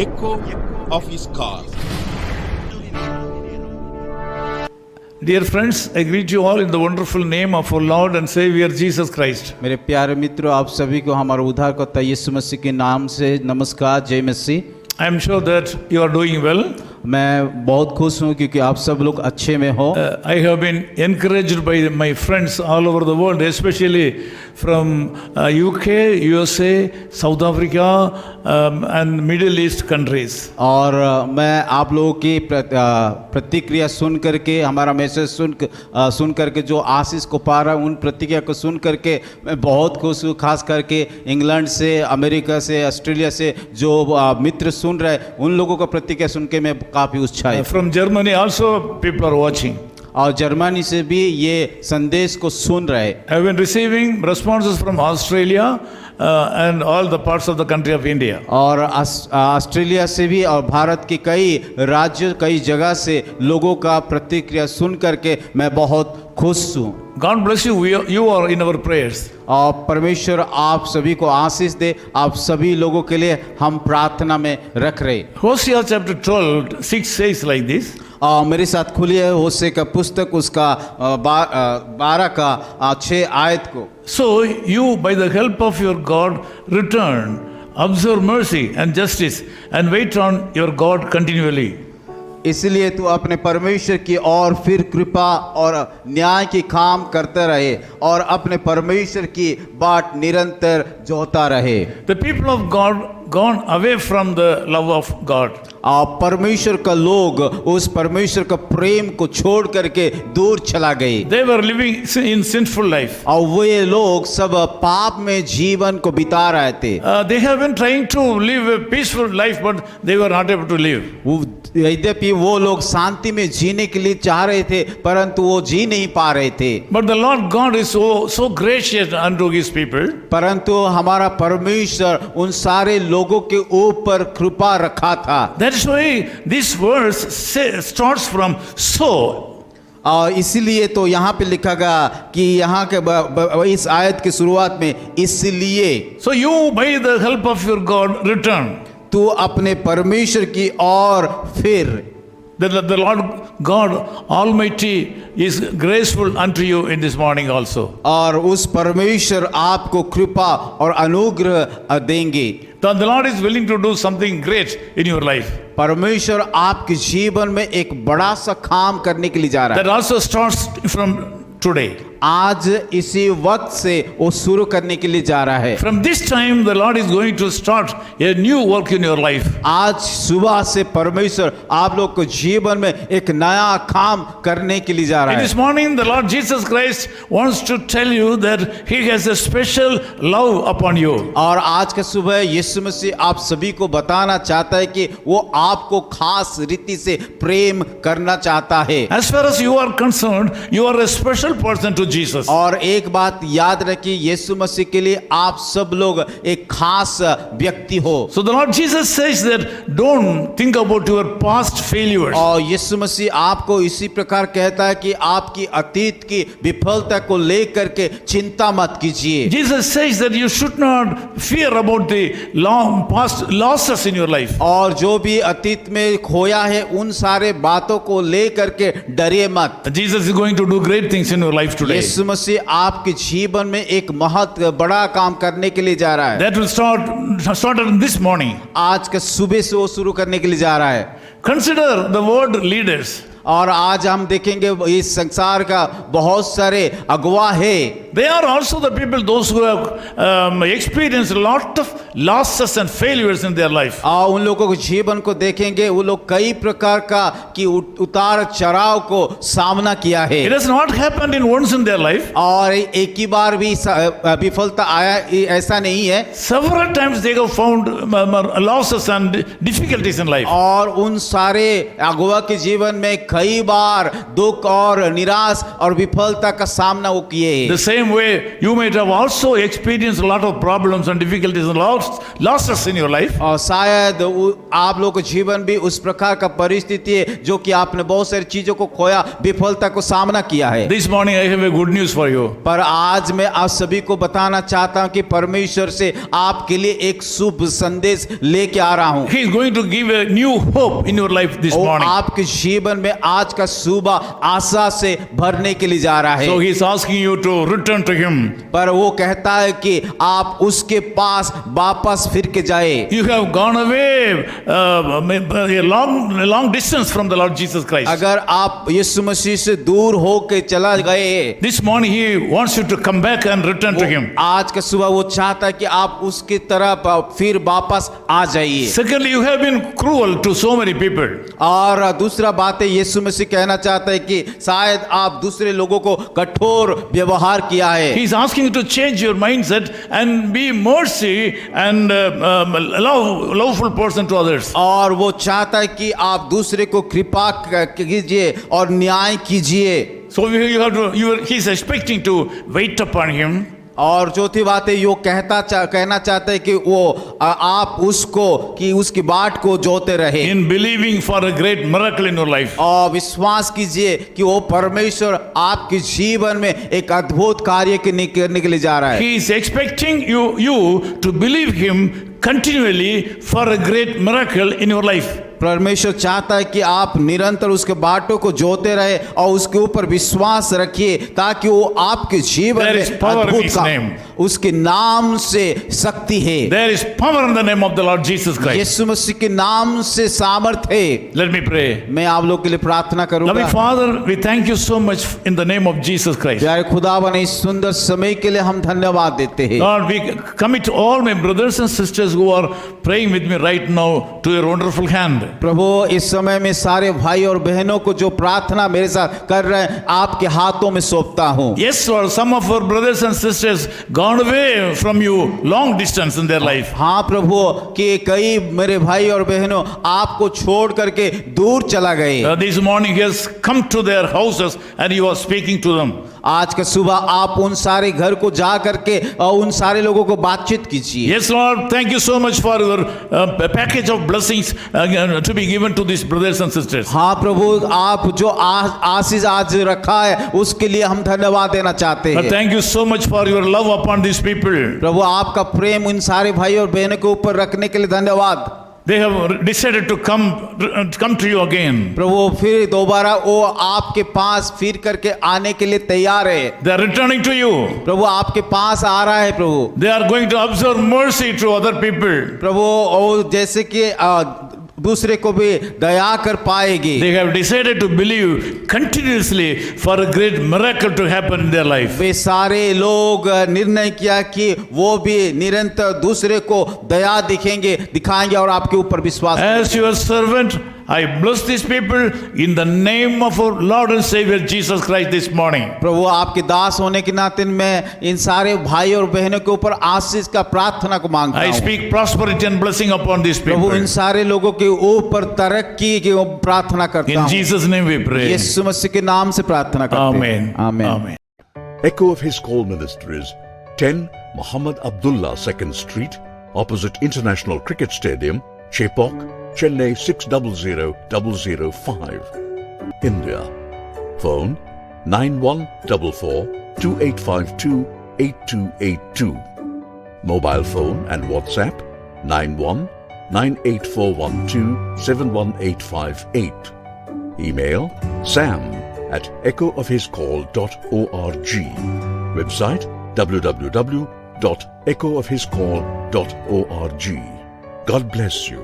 echo of his call. Dear friends, I greet you all in the wonderful name of our Lord and Savior Jesus Christ. मेरे प्यारे मित्रों, आप सभी को हमारा उद्धारकर्ता यीशु मसीह के नाम से नमस्कार, जय मसीह। I am sure that you are doing well. मैं बहुत खुश हूँ क्योंकि आप सब लोग अच्छे में हो। I have been encouraged by my friends all over the world, especially from UK, USA, South Africa and Middle East countries. और मैं आप लोगों की प्रतिक्रिया सुन करके, हमारा मैसेज सुन करके जो आशीष को पा रहा हूँ, उन प्रतिक्रिया को सुन करके मैं बहुत खुश हूँ। खास करके इंग्लैंड से, अमेरिका से, ऑस्ट्रेलिया से जो मित्र सुन रहे हैं, उन लोगों का प्रतिक्रिया सुन के मैं काफ़ी उत्साहित। From Germany also people are watching. और जर्मनी से भी ये संदेश को सुन रहे। I have been receiving responses from Australia and all the parts of the country of India. और ऑस्ट्रेलिया से भी और भारत के कई राज्य, कई जगह से लोगों का प्रतिक्रिया सुन करके मैं बहुत खुश हूँ। God bless you. You are in our prayers. और परमेश्वर आप सभी को आशीष दे। आप सभी लोगों के लिए हम प्रार्थना में रख रहे। Hosea chapter 12:6 says like this. मेरे साथ खुलिए होशे का पुस्तक, उसका 12 का 6 आयत को। So you, by the help of your God, return, observe mercy and justice, and wait on your God continually. इसलिए तू अपने परमेश्वर की और फिर कृपा और न्याय की काम करते रहे और अपने परमेश्वर की बाट निरंतर जोता रहे। The people of God gone away from the love of God. परमेश्वर का लोग उस परमेश्वर का प्रेम को छोड़ करके दूर चला गए। They were living in sinful life. और वे लोग सब पाप में जीवन को बिता रहे थे। They have been trying to live a peaceful life, but they were not able to live. यद्यपि वो लोग शांति में जीने के लिए चाह रहे थे, परंतु वो जी नहीं पा रहे थे। But the Lord God is so gracious unto His people. परंतु हमारा परमेश्वर उन सारे लोगों के ऊपर कृपा रखा था। That's why this verse starts from so. इसीलिए तो यहाँ पे लिखा गया कि यहाँ के इस आयत की शुरुआत में इसलिए। So you, by the help of your God, return. तू अपने परमेश्वर की और फिर। The Lord God Almighty is graceful unto you in this morning also. और उस परमेश्वर आपको कृपा और अनुग्रह देंगे। The Lord is willing to do something great in your life. परमेश्वर आपके जीवन में एक बड़ा सा काम करने के लिए जा रहा है। That also starts from today. आज इसी वक्त से वो शुरू करने के लिए जा रहा है। From this time the Lord is going to start a new work in your life. आज सुबह से परमेश्वर आप लोग को जीवन में एक नया काम करने के लिए जा रहा है। This morning the Lord Jesus Christ wants to tell you that He has a special love upon you. और आज के सुबह यीशु मसीह आप सभी को बताना चाहता है कि वो आपको खास रीति से प्रेम करना चाहता है। As far as you are concerned, you are a special person to Jesus. और एक बात याद रखिए, यीशु मसीह के लिए आप सब लोग एक खास व्यक्ति हो। So the Lord Jesus says that don't think about your past failures. और यीशु मसीह आपको इसी प्रकार कहता है कि आपकी अतीत की विफलता को लेकर के चिंता मत कीजिए। Jesus says that you should not fear about the long past losses in your life. और जो भी अतीत में खोया है उन सारे बातों को लेकर के डरिए मत। Jesus is going to do great things in your life today. यीशु मसीह आपके जीवन में एक बहुत बड़ा काम करने के लिए जा रहा है। That will start this morning. आज के सुबह से वो शुरू करने के लिए जा रहा है। Consider the world leaders. और आज हम देखेंगे इस संसार का बहुत सारे अगुवा है। They are also the people, those who have experienced a lot of losses and failures in their life. उन लोगों के जीवन को देखेंगे, वो लोग कई प्रकार का कि उतार चढ़ाव को सामना किया है। It has not happened in once in their life. और एक ही बार भी विफलता आया ऐसा नहीं है। Several times they have found losses and difficulties in life. और उन सारे अगुवा के जीवन में कई बार दुख और निराश और विफलता का सामना वो किए। The same same way, you might have also experienced a lot of problems and difficulties and losses in your life. और शायद आप लोग का जीवन भी उस प्रकार का परिस्थिति है जो कि आपने बहुत सारी चीजों को खोया, विफलता को सामना किया है। This morning I have a good news for you. पर आज मैं आप सभी को बताना चाहता हूं कि परमेश्वर से आपके लिए एक शुभ संदेश लेके आ रहा हूं। He is going to give a new hope in your life this और morning. आपके जीवन में आज का सुबह आशा से भरने के लिए जा रहा है। So he is asking you to return to him. पर वो कहता है कि आप उसके पास वापस फिर के जाए। You have gone away a long distance from the Lord Jesus Christ. अगर आप यीशु मसीह से दूर होके चला गए, This morning he wants you to come back and return to him. आज का सुबह वो चाहता है कि आप उसकी तरफ फिर वापस आ जाइए। Secondly, you have been cruel to so many people. और दूसरा बात है, यीशु मसीह कहना चाहता है कि शायद आप दूसरे लोगों को कठोर व्यवहार किया है। He is asking you to change your mindset and be mercy and loveful person to others. और वो चाहता है कि आप दूसरे को कृपा कीजिए और न्याय कीजिए। So he is expecting to wait upon him. और चौथी बात है, यो कहना चाहता है कि वो आप उसको कि उसकी बाट को जोते रहे। In believing for a great miracle in your life. और विश्वास कीजिए कि वो परमेश्वर आपके जीवन में एक अद्भुत कार्य करने के लिए जा रहा है। He is expecting you to believe him continually for a great miracle in your life. परमेश्वर चाहता है कि आप निरंतर उसके बातों को जोते रहे और उसके ऊपर विश्वास रखिए ताकि वो आपके जीवन There is में power in अद्भुत his काम, name. उसके नाम से शक्ति है। There is power in the name of the Lord Jesus Christ. यीशु मसीह के नाम से सामर्थ है। Let me pray. मैं आप लोग के लिए प्रार्थना Loving करूंगा। Father, we thank you so much in the name of Jesus Christ. प्यारे खुदावन, इस सुंदर समय के लिए हम धन्यवाद देते हैं। Lord, we commit all my brothers and sisters who are praying with me right now to your wonderful hand. प्रभु, इस समय में सारे भाई और बहनों को जो प्रार्थना मेरे साथ कर रहे हैं आपके हाथों में सौंपता हूं। Yes, Lord, some of our brothers and sisters gone away from you long distance in their life. हाँ प्रभु, कि कई मेरे भाई और बहनों आपको छोड़ करके दूर चला गए। This morning he has come to their houses and he was speaking to them. आज का सुबह आप उन सारे घर को जा करके और उन सारे लोगों को बातचीत कीजिए। Yes, Lord, thank you so much for your package of blessings to be given to these brothers and sisters. हाँ प्रभु, आप जो आशीष आज रखा है उसके लिए हम धन्यवाद देना चाहते हैं। Thank you so much for your love upon these people. प्रभु, आपका प्रेम इन सारे भाई और बहनों के ऊपर रखने के लिए धन्यवाद। They have decided to come to you again. प्रभु, फिर दोबारा वो आपके पास फिर करके आने के लिए तैयार है। They are returning to you. प्रभु, आपके पास आ रहा है प्रभु। They are going to observe mercy to other people. प्रभु, और जैसे कि दूसरे को भी दया कर पाएगी। They have decided to believe continuously for a great miracle to happen in their life. वे सारे लोग निर्णय किया कि वो भी निरंतर दूसरे को दया दिखाएंगे और आपके ऊपर विश्वास। As your servant, I bless these people in the name of our Lord and Savior Jesus Christ this morning. प्रभु, आपके दास होने के नाते मैं इन सारे भाई और बहनों के ऊपर आशीष का प्रार्थना को मांगता I हूँ। speak prosperity and blessing upon these Prabhu, people. इन सारे लोगों के ऊपर तरक्की की प्रार्थना करता In हूँ। Jesus' name we pray. यीशु मसीह के नाम से प्रार्थना करते हैं। Amen. आमीन। Amen. Echo of His Call Ministries, 10 Muhammad Abdullah 2nd Street, opposite International Cricket Stadium, Chepauk, Chennai 600005, India. Phone 9144-2852-8282. Mobile phone and WhatsApp 91-98412-71858. Email sam@echoofhiscall.org. Website www.echoofhiscall.org. God bless you.